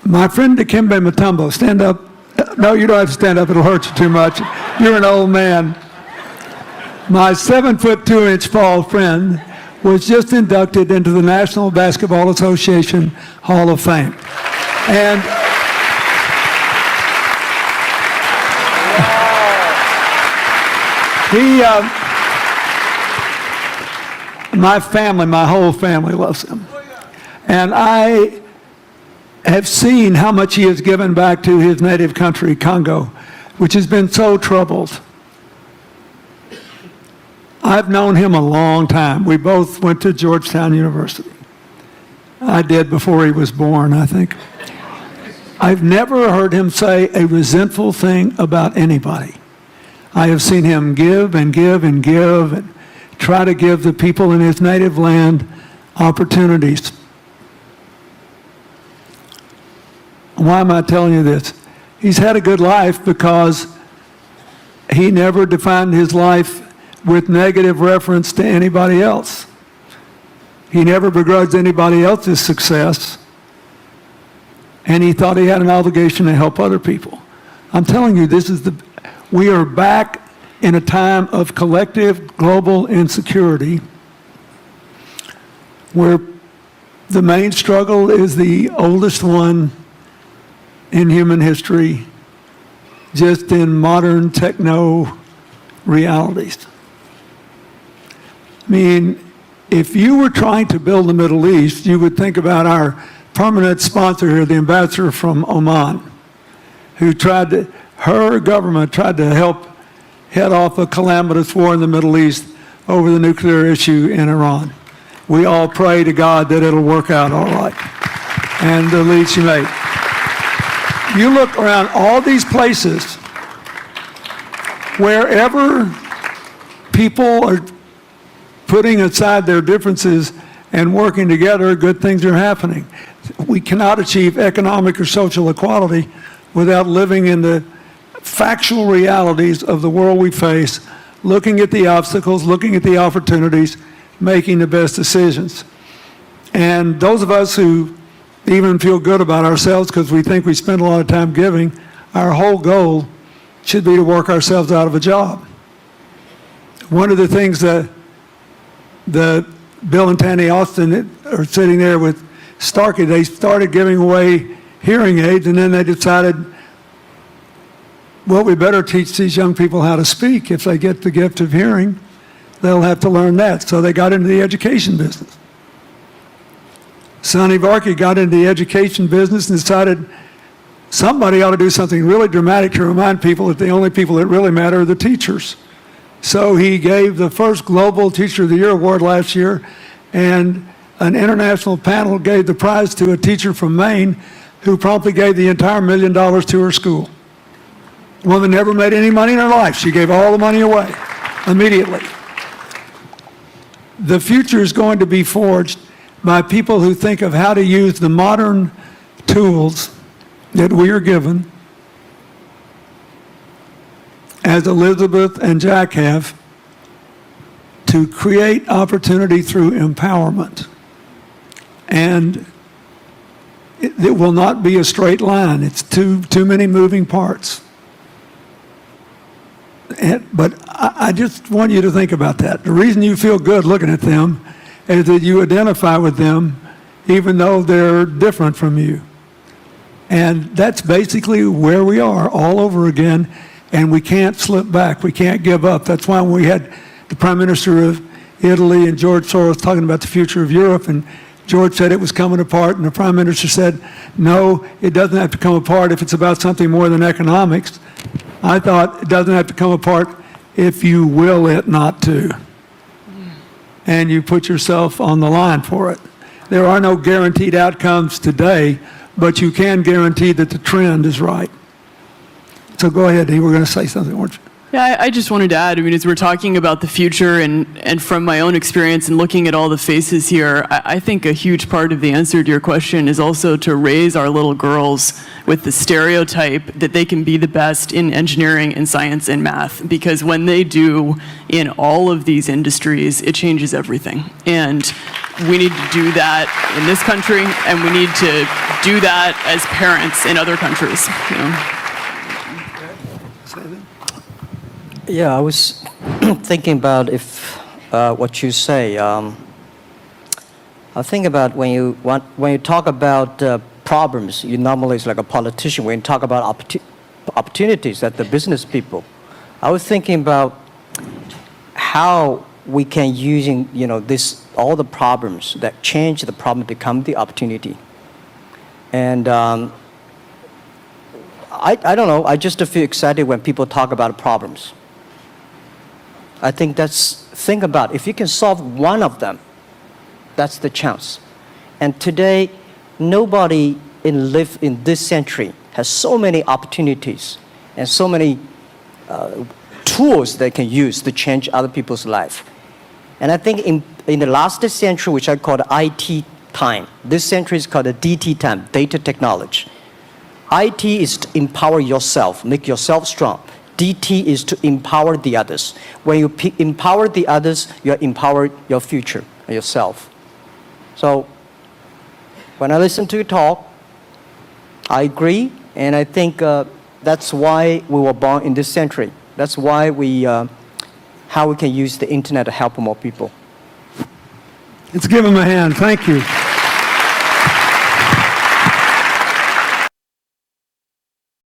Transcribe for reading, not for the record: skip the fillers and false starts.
My friend Dikembe Mutombo, stand up. No, you don't have to stand up. It'll hurt you too much. You're an old man. My 7'2" tall friend was just inducted into the National Basketball Association Hall of Fame. And my whole family loves him. And I have seen how much he has given back to his native country, Congo, which has been so troubled. I've known him a long time. We both went to Georgetown University. I did before he was born, I think. I've never heard him say a resentful thing about anybody. I have seen him give and give and give and try to give the people in his native land opportunities. Why am I telling you this? He's had a good life because he never defined his life with negative reference to anybody else. He never begrudged anybody else's success, and he thought he had an obligation to help other people. I'm telling you, we are back in a time of collective global insecurity where the main struggle is the oldest one in human history, just in modern techno realities. I mean, if you were trying to build the Middle East, you would think about our permanent sponsor here, the ambassador from Oman, who her government tried to help head off a calamitous war in the Middle East over the nuclear issue in Iran. We all pray to God that it'll work out all right. And the lead she made. You look around all these places, wherever people are putting aside their differences and working together, good things are happening. We cannot achieve economic or social equality without living in the factual realities of the world we face, looking at the obstacles, looking at the opportunities, making the best decisions. And those of us who even feel good about ourselves because we think we spend a lot of time giving, our whole goal should be to work ourselves out of a job. One of the things that Bill and Tanny Austin are sitting there with Starkey, they started giving away hearing aids, and then they decided, well, we better teach these young people how to speak. If they get the gift of hearing, they'll have to learn that. So they got into the education business. Sonny Varkey got into the education business and decided somebody ought to do something really dramatic to remind people that the only people that really matter are the teachers. So he gave the first Global Teacher of the Year award last year, and an international panel gave the prize to a teacher from Maine who promptly gave the entire $1 million to her school. The woman never made any money in her life. She gave all the money away immediately. The future is going to be forged by people who think of how to use the modern tools that we are given, as Elizabeth and Jack have, to create opportunity through empowerment. And it will not be a straight line. It's too many moving parts. But I just want you to think about that. The reason you feel good looking at them is that you identify with them even though they're different from you. And that's basically where we are all over again, and we can't slip back. We can't give up. That's why we had the Prime Minister of Italy and George Soros talking about the future of Europe, and George said it was coming apart, and the Prime Minister said, no, it doesn't have to come apart if it's about something more than economics. I thought it doesn't have to come apart if you will it not to. And you put yourself on the line for it. There are no guaranteed outcomes today, but you can guarantee that the trend is right. So go ahead, you were going to say something, weren't you? Yeah, I just wanted to add, I mean, as we're talking about the future and from my own experience and looking at all the faces here, I think a huge part of the answer to your question is also to raise our little girls with the stereotype that they can be the best in engineering and science and math, because when they do in all of these industries, it changes everything. And we need to do that in this country, and we need to do that as parents in other countries. You know? Yeah, I was thinking about if what you say. I think about when you talk about problems, you normally it's like a politician. When you talk about opportunities at the business people, I was thinking about how we can using all the problems that change the problem become the opportunity. And I don't know. I just feel excited when people talk about problems. I think think about if you can solve one of them, that's the chance. And today, nobody live in this century has so many opportunities and so many tools they can use to change other people's life. And I think in the last century, which I call the IT time, this century is called the DT time, data technology. IT is to empower yourself, make yourself strong. DT is to empower the others. When you empower the others, you empower your future, yourself. So when I listen to you talk, I agree, and I think that's why we were born in this century. That's why how we can use the internet to help more people. Let's give him a hand. Thank you.